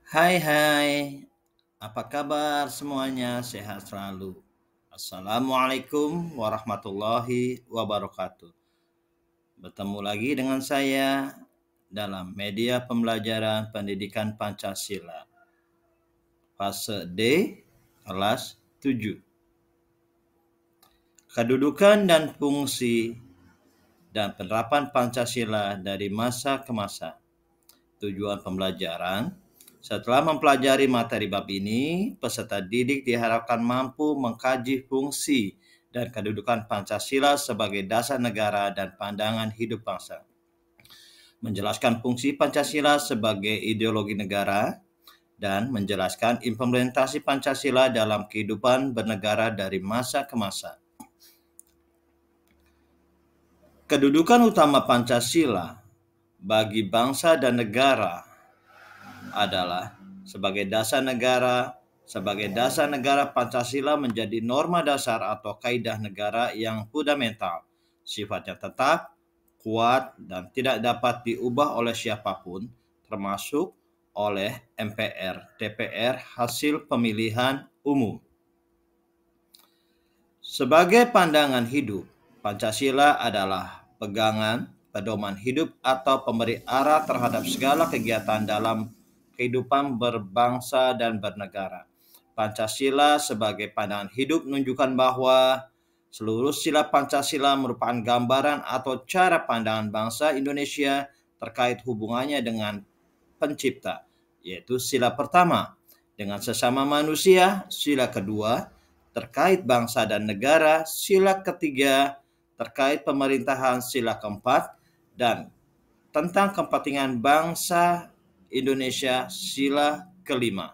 Hai hai, apa kabar semuanya? Sehat selalu. Assalamualaikum warahmatullahi wabarakatuh. Bertemu lagi dengan saya dalam media pembelajaran pendidikan Pancasila. Fase D, kelas 7. Kedudukan dan fungsi dan penerapan Pancasila dari masa ke masa. Tujuan pembelajaran: setelah mempelajari materi bab ini, peserta didik diharapkan mampu mengkaji fungsi dan kedudukan Pancasila sebagai dasar negara dan pandangan hidup bangsa, menjelaskan fungsi Pancasila sebagai ideologi negara, dan menjelaskan implementasi Pancasila dalam kehidupan bernegara dari masa ke masa. Kedudukan utama Pancasila bagi bangsa dan negara adalah sebagai dasar negara, Pancasila menjadi norma dasar atau kaidah negara yang fundamental, sifatnya tetap, kuat, dan tidak dapat diubah oleh siapapun, termasuk oleh MPR, DPR hasil pemilihan umum. Sebagai pandangan hidup, Pancasila adalah pegangan, pedoman hidup atau pemberi arah terhadap segala kegiatan dalam kehidupan berbangsa dan bernegara. Pancasila sebagai pandangan hidup menunjukkan bahwa seluruh sila Pancasila merupakan gambaran atau cara pandangan bangsa Indonesia terkait hubungannya dengan pencipta, yaitu sila pertama dengan sesama manusia, sila kedua terkait bangsa dan negara, sila ketiga terkait pemerintahan, sila keempat, dan tentang kepentingan bangsa Indonesia, sila kelima.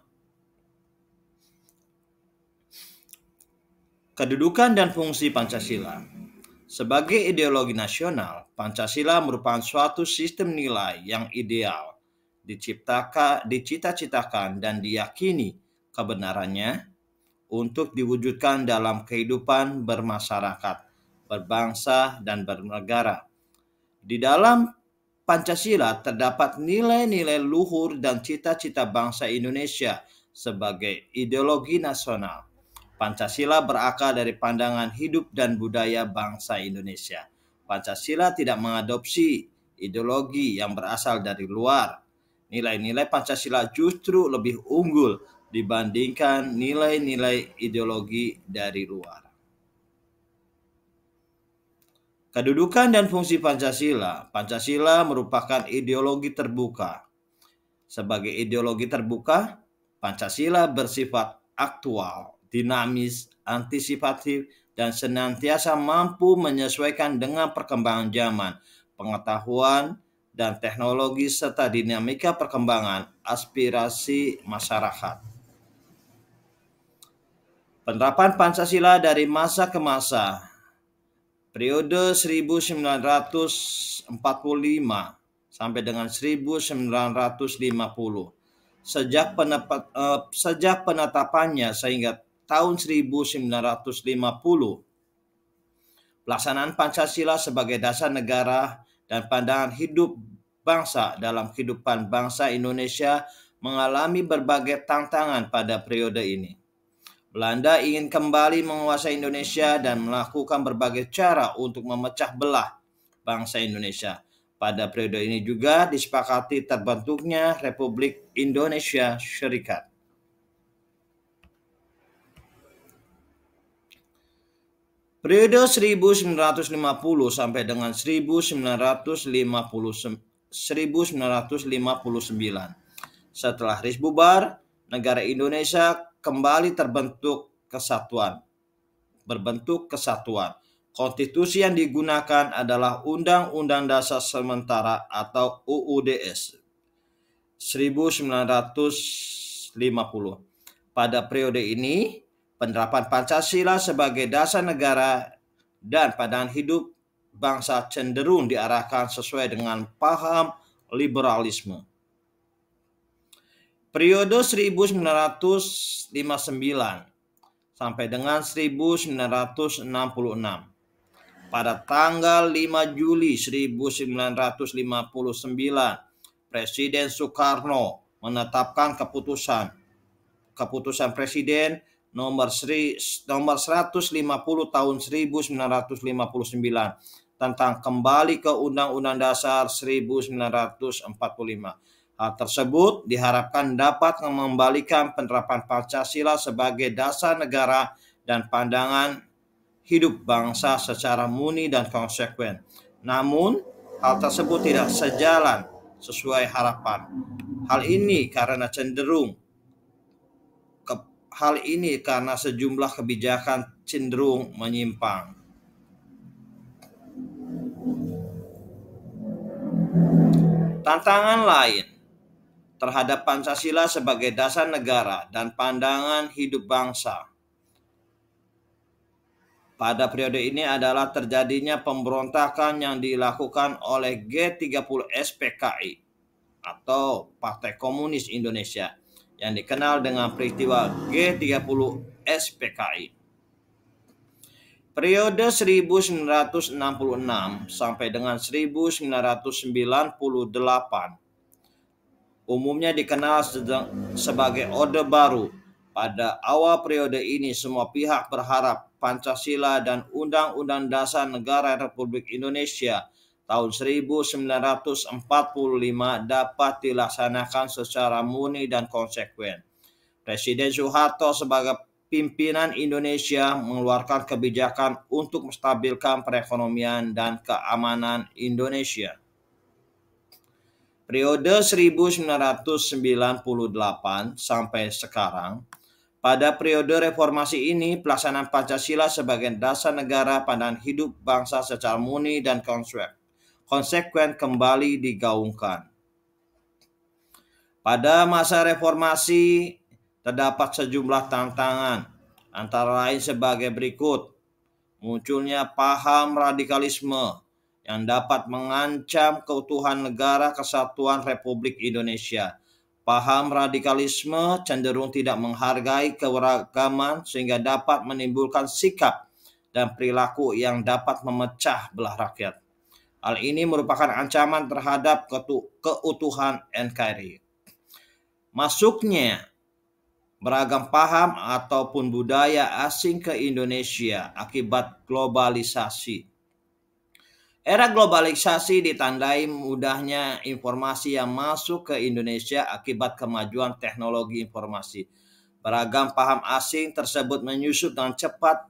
Kedudukan dan fungsi Pancasila. Sebagai ideologi nasional, Pancasila merupakan suatu sistem nilai yang ideal, dicita-citakan dan diyakini kebenarannya untuk diwujudkan dalam kehidupan bermasyarakat, berbangsa, dan bernegara. Di dalam Pancasila terdapat nilai-nilai luhur dan cita-cita bangsa Indonesia sebagai ideologi nasional. Pancasila berakar dari pandangan hidup dan budaya bangsa Indonesia. Pancasila tidak mengadopsi ideologi yang berasal dari luar. Nilai-nilai Pancasila justru lebih unggul dibandingkan nilai-nilai ideologi dari luar. Kedudukan dan fungsi Pancasila. Pancasila merupakan ideologi terbuka. Sebagai ideologi terbuka, Pancasila bersifat aktual, dinamis, antisipatif, dan senantiasa mampu menyesuaikan dengan perkembangan zaman, pengetahuan, dan teknologi serta dinamika perkembangan aspirasi masyarakat. Penerapan Pancasila dari masa ke masa. Periode 1945 sampai dengan 1950. Sejak penetapannya sehingga tahun 1950, pelaksanaan Pancasila sebagai dasar negara dan pandangan hidup bangsa dalam kehidupan bangsa Indonesia mengalami berbagai tantangan pada periode ini. Belanda ingin kembali menguasai Indonesia dan melakukan berbagai cara untuk memecah belah bangsa Indonesia. Pada periode ini juga disepakati terbentuknya Republik Indonesia Serikat. Periode 1950 sampai dengan 1959. Setelah RIS bubar, negara Indonesia kembali berbentuk kesatuan. Konstitusi yang digunakan adalah Undang-Undang Dasar Sementara atau UUDS 1950. Pada periode ini, penerapan Pancasila sebagai dasar negara dan pandangan hidup bangsa cenderung diarahkan sesuai dengan paham liberalisme. Periode 1959 sampai dengan 1966. Pada tanggal 5 Juli 1959, Presiden Soekarno menetapkan keputusan Presiden nomor 150 tahun 1959 tentang kembali ke Undang-Undang Dasar 1945. Hal tersebut diharapkan dapat mengembalikan penerapan Pancasila sebagai dasar negara dan pandangan hidup bangsa secara murni dan konsekuen. Namun, hal tersebut tidak sejalan sesuai harapan. Hal ini karena sejumlah kebijakan cenderung menyimpang. Tantangan lain terhadap Pancasila sebagai dasar negara dan pandangan hidup bangsa pada periode ini adalah terjadinya pemberontakan yang dilakukan oleh G30S PKI atau Partai Komunis Indonesia yang dikenal dengan peristiwa G30S PKI. Periode 1966 sampai dengan 1998 umumnya dikenal sebagai Orde Baru. Pada awal periode ini, semua pihak berharap Pancasila dan Undang-Undang Dasar Negara Republik Indonesia tahun 1945 dapat dilaksanakan secara murni dan konsekuen. Presiden Soeharto sebagai pimpinan Indonesia mengeluarkan kebijakan untuk menstabilkan perekonomian dan keamanan Indonesia. Periode 1998 sampai sekarang, pada periode reformasi ini, pelaksanaan Pancasila sebagai dasar negara pandangan hidup bangsa secara murni dan konsekuen kembali digaungkan. Pada masa reformasi, terdapat sejumlah tantangan, antara lain sebagai berikut. Munculnya paham radikalisme yang dapat mengancam keutuhan negara kesatuan Republik Indonesia. Paham radikalisme cenderung tidak menghargai keberagaman sehingga dapat menimbulkan sikap dan perilaku yang dapat memecah belah rakyat. Hal ini merupakan ancaman terhadap keutuhan NKRI. Masuknya beragam paham ataupun budaya asing ke Indonesia akibat globalisasi. Era globalisasi ditandai mudahnya informasi yang masuk ke Indonesia akibat kemajuan teknologi informasi. Beragam paham asing tersebut menyusup dengan cepat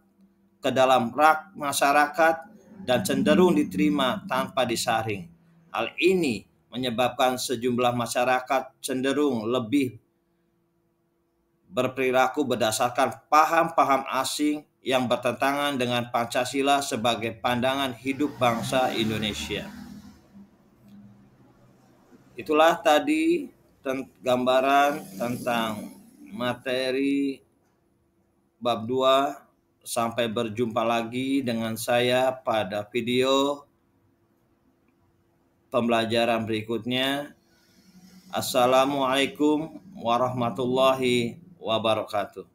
ke dalam rak masyarakat dan cenderung diterima tanpa disaring. Hal ini menyebabkan sejumlah masyarakat cenderung lebih berperilaku berdasarkan paham-paham asing yang bertentangan dengan Pancasila sebagai pandangan hidup bangsa Indonesia. Itulah tadi gambaran tentang materi bab 2. Sampai berjumpa lagi dengan saya pada video pembelajaran berikutnya. Assalamualaikum warahmatullahi wabarakatuh.